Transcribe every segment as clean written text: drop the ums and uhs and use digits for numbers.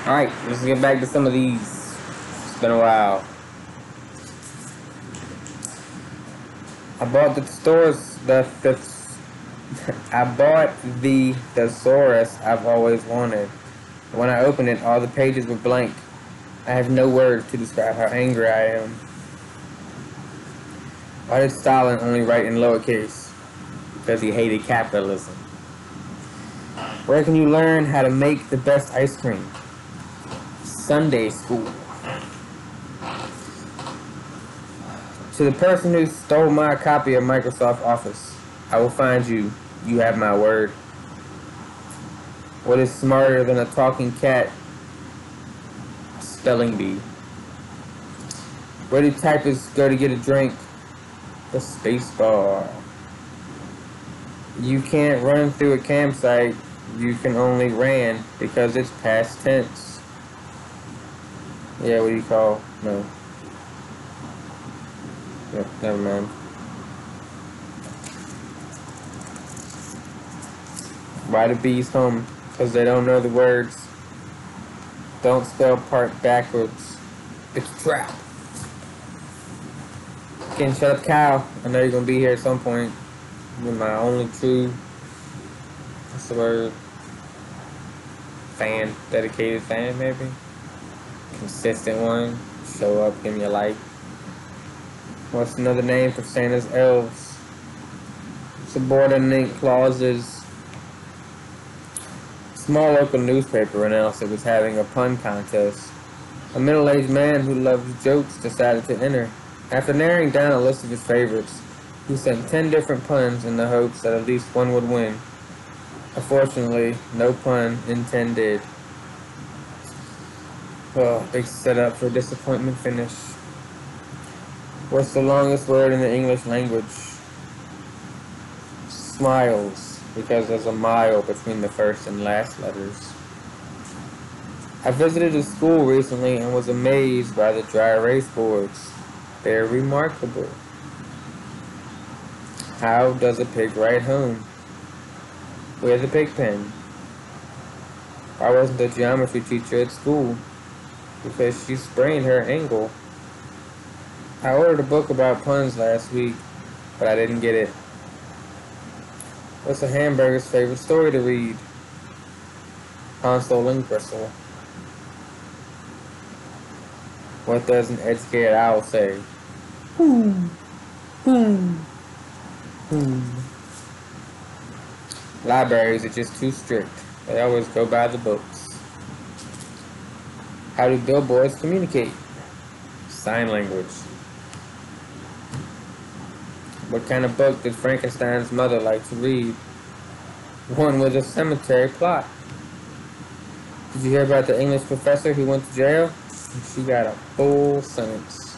Alright, let's get back to some of these. It's been a while. I bought the I bought the thesaurus I've always wanted. When I opened it, all the pages were blank. I have no words to describe how angry I am. Why did Stalin only write in lowercase? Because he hated capitalism. Where can you learn how to make the best ice cream? Sunday school. To the person who stole my copy of Microsoft Office, I will find you. You have my word. What is smarter than a talking cat? Spelling bee. Where do typists go to get a drink? The space bar. You can't run through a campsite. You can only ran because it's past tense. Yeah, what do you call? No. Yep, never mind. Why do bees hum? Because they don't know the words. Don't spell part backwards. It's a trap. Again, shut up, cow. I know you're going to be here at some point. You're my only true, what's the word? Fan. Dedicated fan, maybe? Consistent one. Show up, give me a like. What's another name for Santa's elves? Subordinate clauses. Small local newspaper announced it was having a pun contest. A middle-aged man who loves jokes decided to enter. After narrowing down a list of his favorites, he sent 10 different puns in the hopes that at least one would win. Unfortunately, no pun intended. Oh, big setup for a disappointment finish. What's the longest word in the English language? Smiles, because there's a mile between the first and last letters. I visited a school recently and was amazed by the dry erase boards. They're remarkable. How does a pig ride home? With a pig pen. Why wasn't the geometry teacher at school? Because she sprained her ankle. I ordered a book about puns last week, but I didn't get it. What's a hamburger's favorite story to read? Hansel and Gretel. What does an educated owl say? Libraries are just too strict. They always go by the books. How do billboards communicate? Sign language. What kind of book did Frankenstein's mother like to read? One with a cemetery plot. Did you hear about the English professor who went to jail? She got a full sentence.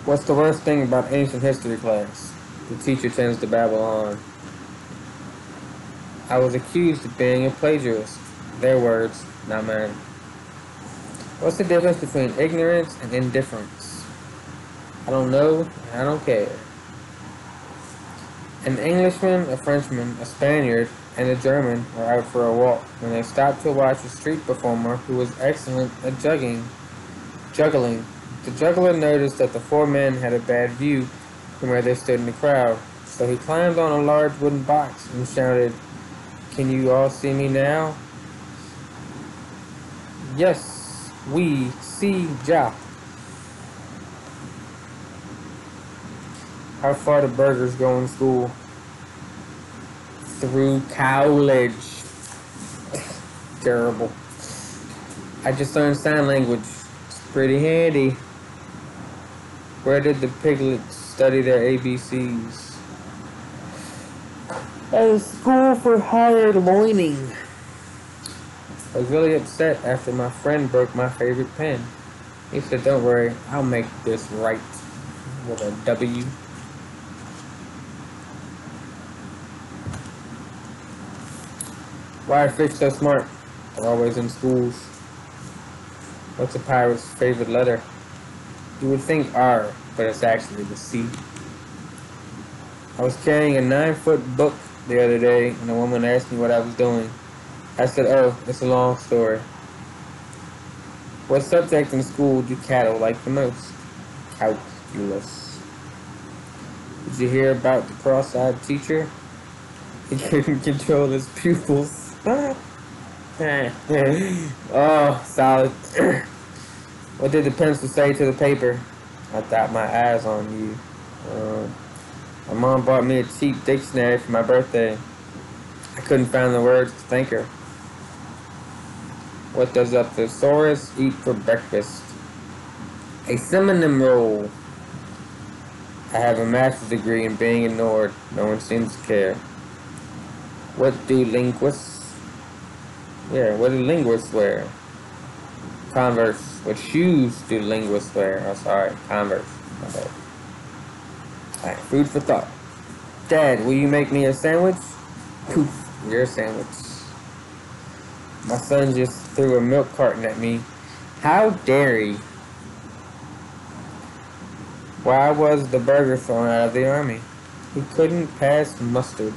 What's the worst thing about ancient history class? The teacher tends to babble on. I was accused of being a plagiarist. Their words, not mine. What's the difference between ignorance and indifference? I don't know, and I don't care. An Englishman, a Frenchman, a Spaniard, and a German were out for a walk when they stopped to watch a street performer who was excellent at juggling. The juggler noticed that the four men had a bad view from where they stood in the crowd, so he climbed on a large wooden box and shouted, "Can you all see me now?" "Yes, we see ya." How far do burgers go in school? Through college. Terrible. I just learned sign language. It's pretty handy. Where did the piglets study their ABCs? At a school for higher learning. I was really upset after my friend broke my favorite pen. He said, "Don't worry, I'll make this right." With a W. Why are fish so smart? They're always in schools. What's a pirate's favorite letter? You would think R, but it's actually the C. I was carrying a 9-foot book the other day, and a woman asked me what I was doing. I said, "Oh, it's a long story." What subject in school do cattle like the most? Calculus. Did you hear about the cross-eyed teacher? He couldn't control his pupils. Oh, solid. What did the pencil say to the paper? I got my eyes on you. My mom bought me a cheap dictionary for my birthday. I couldn't find the words to thank her. What does a thesaurus eat for breakfast? A synonym roll. I have a master's degree in being ignored. No one seems to care. What do linguists? Yeah, what do linguists wear? Converse. What shoes do linguists wear? Oh, sorry, Converse. Okay. Alright, food for thought. Dad, will you make me a sandwich? Poof, you're a sandwich. My son just threw a milk carton at me. How dare he? Why was the burger thrown out of the army? He couldn't pass mustard.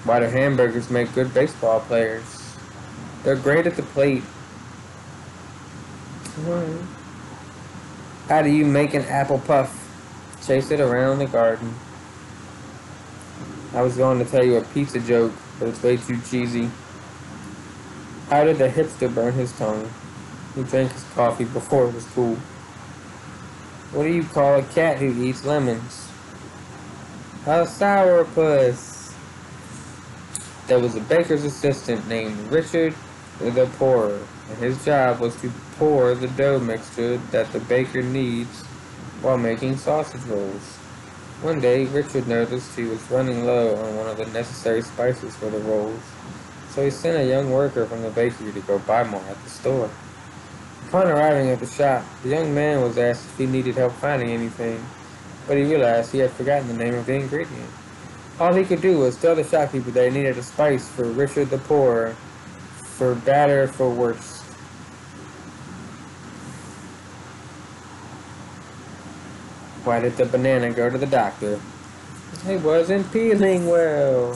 Why do hamburgers make good baseball players? They're great at the plate. How do you make an apple puff? Chase it around the garden. I was going to tell you a pizza joke, but it's way too cheesy. How did the hipster burn his tongue? He drank his coffee before it was cool. What do you call a cat who eats lemons? A sourpuss. There was a baker's assistant named Richard the Pourer, and his job was to pour the dough mixture that the baker needs while making sausage rolls. One day, Richard noticed he was running low on one of the necessary spices for the rolls, so he sent a young worker from the bakery to go buy more at the store. Upon arriving at the shop, the young man was asked if he needed help finding anything, but he realized he had forgotten the name of the ingredient. All he could do was tell the shopkeeper that he needed a spice for Richard the Pourer, for better, for worse. Why did the banana go to the doctor? It wasn't peeling well.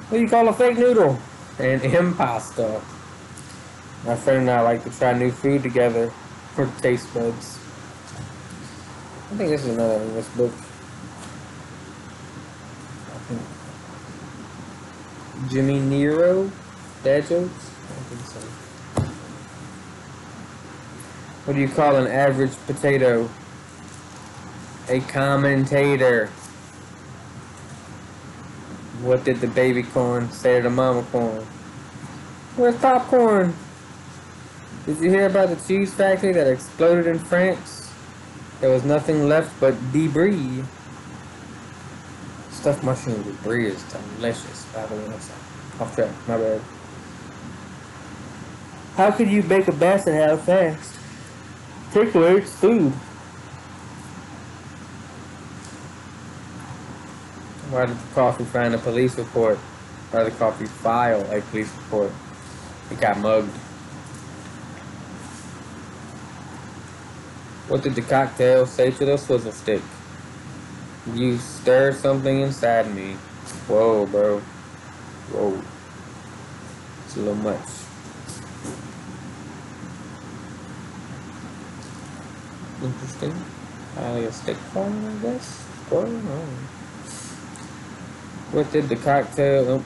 What do you call a fake noodle? An impasta. My friend and I like to try new food together for taste buds. I think this is another English book. I think Jimmy Nero? Dad jokes? I don't think so. What do you call an average potato? A commentator. What did the baby corn say to the mama corn? Where's popcorn? Did you hear about the cheese factory that exploded in France? There was nothing left but debris. Stuffed mushroom debris is delicious. By the way, off track, my bad. How could you bake a basset house fast? Take food. Why did the coffee find a police report? Why did the coffee file a police report? It got mugged. What did the cocktail say to the swizzle stick? You stir something inside me. Whoa, bro. Whoa. It's a little much. Interesting. A stick form, I guess? Oh, no. What did the cocktail... Oh.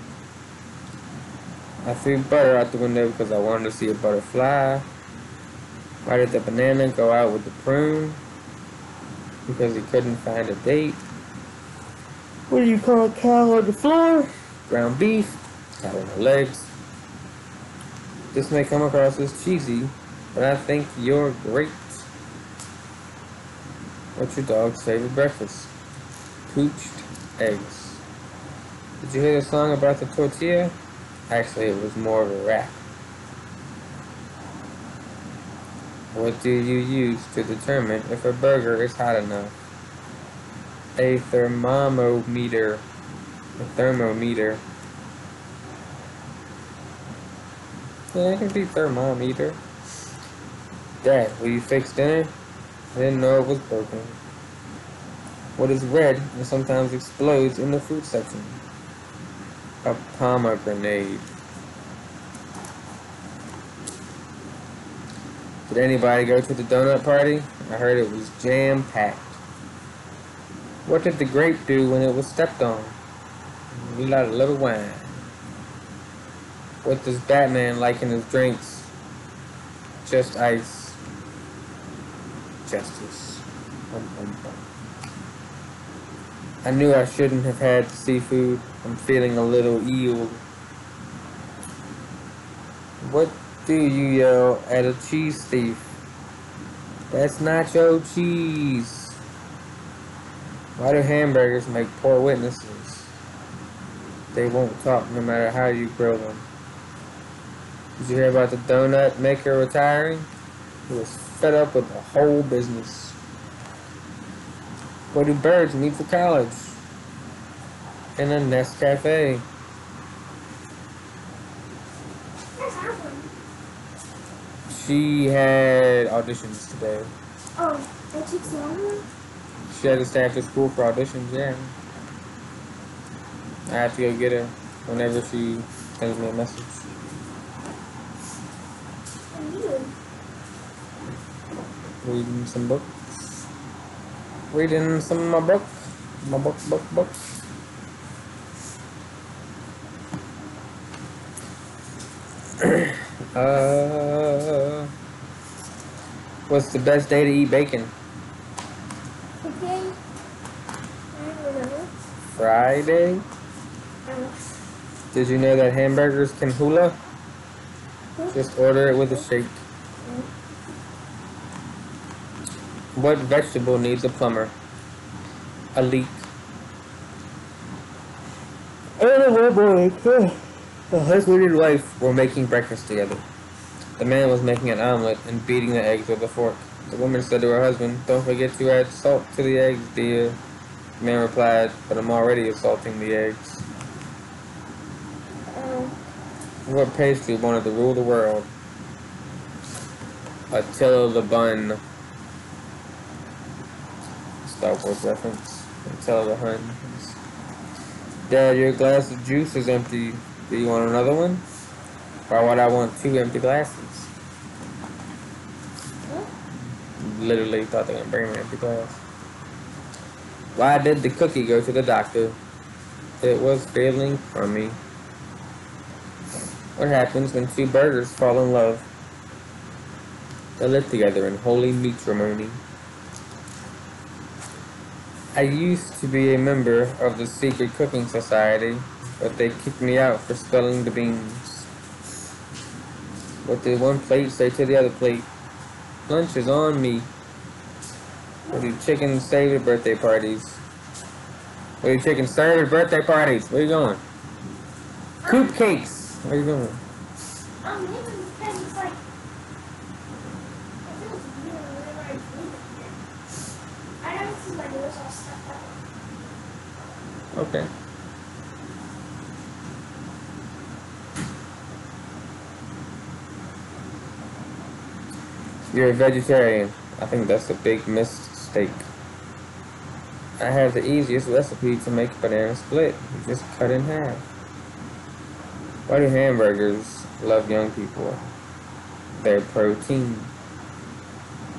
I threw butter out the window because I wanted to see a butterfly. Why did the banana go out with the prune? Because he couldn't find a date. What do you call a cow on the floor? Ground beef. Cow on the legs. This may come across as cheesy, but I think you're great. What's your dog's favorite breakfast? Poached eggs. Did you hear the song about the tortilla? Actually, it was more of a rap. What do you use to determine if a burger is hot enough? A thermometer. A thermometer. Yeah, it can be thermometer. Dad, will you fix dinner? I didn't know it was broken. What is red and sometimes explodes in the fruit section? A pomegranate. Did anybody go to the donut party? I heard it was jam-packed. What did the grape do when it was stepped on? We let a little wine. What does Batman like in his drinks? Just ice. Justice. I knew I shouldn't have had the seafood. I'm feeling a little ill. What do you yell at a cheese thief? That's nacho cheese. Why do hamburgers make poor witnesses? They won't talk no matter how you grill them. Did you hear about the donut maker retiring? He was fed up with the whole business. What do birds need for college? In a Nest Cafe. She had auditions today. Oh, I took the other one? She had to stay after school for auditions, yeah. I have to go get her whenever she sends me a message. And you? Reading some books. Reading some of my books. My books. What's the best day to eat bacon? Okay. I don't know. Friday? Did you know that hamburgers can hula? Just order it with a shake. What vegetable needs a plumber? A leek. The husband and wife were making breakfast together. The man was making an omelet and beating the eggs with a fork. The woman said to her husband, "Don't forget to add salt to the eggs, dear." The man replied, "But I'm already salting the eggs." What pastry wanted to rule the world? Attila the Bun. Star Wars reference. Attila the Hun. Dad, your glass of juice is empty. Do you want another one? Why would I want 2 empty glasses? Literally thought they were going to bring me an empty glass. Why did the cookie go to the doctor? It was feeling crummy. What happens when 2 burgers fall in love? They live together in holy matrimony. I used to be a member of the secret cooking society, but they kicked me out for spilling the beans. What did one plate say to the other plate? Lunch is on me. What do chickens say at birthday parties? What do chickens serve at birthday parties? Where you going? Coop cakes. Where you going? I'm leaving because it's like, it feels weird whenever I leave it here. I don't see my nose all stuck up. Okay. You're a vegetarian. I think that's a big mistake. I have the easiest recipe to make a banana split. You just cut in half. Why do hamburgers love young people? They're protein.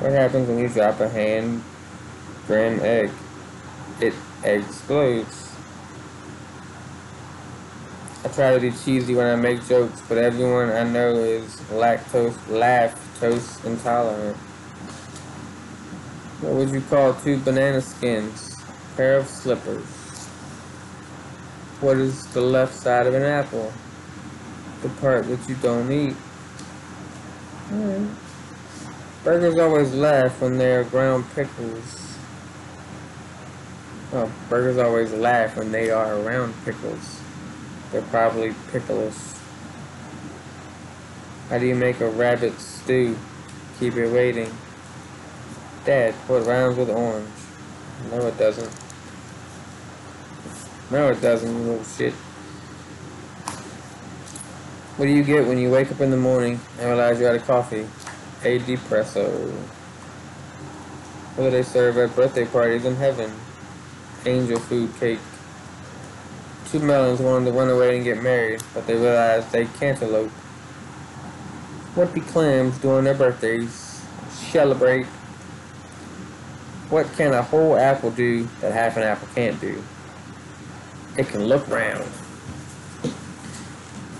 What happens when you drop a hand-gram egg? It explodes. I try to be cheesy when I make jokes, but everyone I know is lactose intolerant. What would you call 2 banana skins? Pair of slippers. What is the left side of an apple? The part that you don't eat. Burgers always laugh when they are ground pickles. Oh, burgers always laugh when they are around pickles. They're probably pickles. How do you make a rabbit stew? Keep it waiting. Dad, what rhymes with orange? No, it doesn't. No, it doesn't, you little shit. What do you get when you wake up in the morning and realize you're out of coffee? A depresso. What do they serve at birthday parties in heaven? Angel food cake. 2 melons wanted to run away and get married, but they realized they cantaloupe. What do clams do on their birthdays? celebrate. What can a whole apple do that half an apple can't do? It can look round.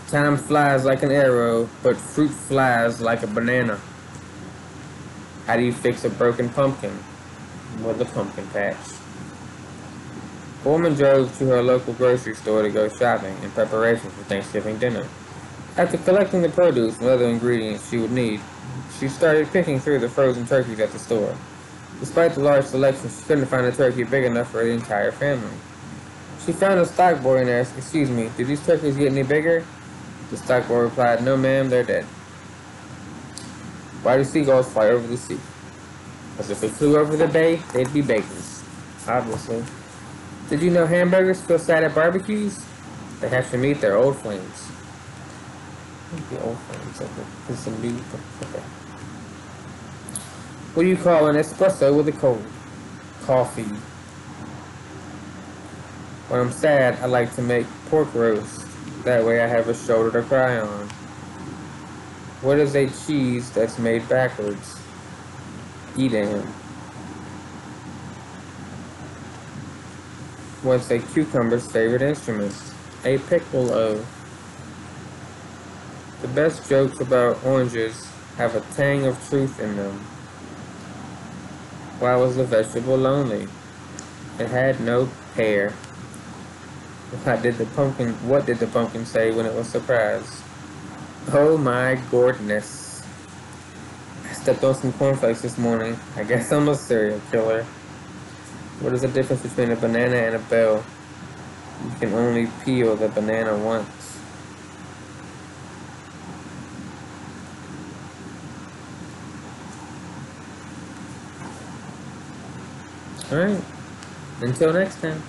Time flies like an arrow, but fruit flies like a banana. How do you fix a broken pumpkin? With a pumpkin patch. A woman drove to her local grocery store to go shopping in preparation for Thanksgiving dinner. After collecting the produce and other ingredients she would need, she started picking through the frozen turkeys at the store. Despite the large selection, she couldn't find a turkey big enough for the entire family. She found a stock boy and asked, "Excuse me, did these turkeys get any bigger?" The stock boy replied, "No ma'am, they're dead." Why do seagulls fly over the sea? Because if they flew over the bay, they'd be bacons. Obviously. Did you know hamburgers feel sad at barbecues? They have to meet their old flames. The old flames of it. It's a new. Okay. What do you call an espresso with a cold? Coffee. When I'm sad, I like to make pork roast. That way I have a shoulder to cry on. What is a cheese that's made backwards? Edam. What's a cucumber's favorite instrument? A piccolo. The best jokes about oranges have a tang of truth in them. Why was the vegetable lonely? It had no hair. What did the pumpkin say when it was surprised? Oh my goodness. I stepped on some cornflakes this morning. I guess I'm a serial killer. What is the difference between a banana and a bell? You can only peel the banana once. Alright. Until next time.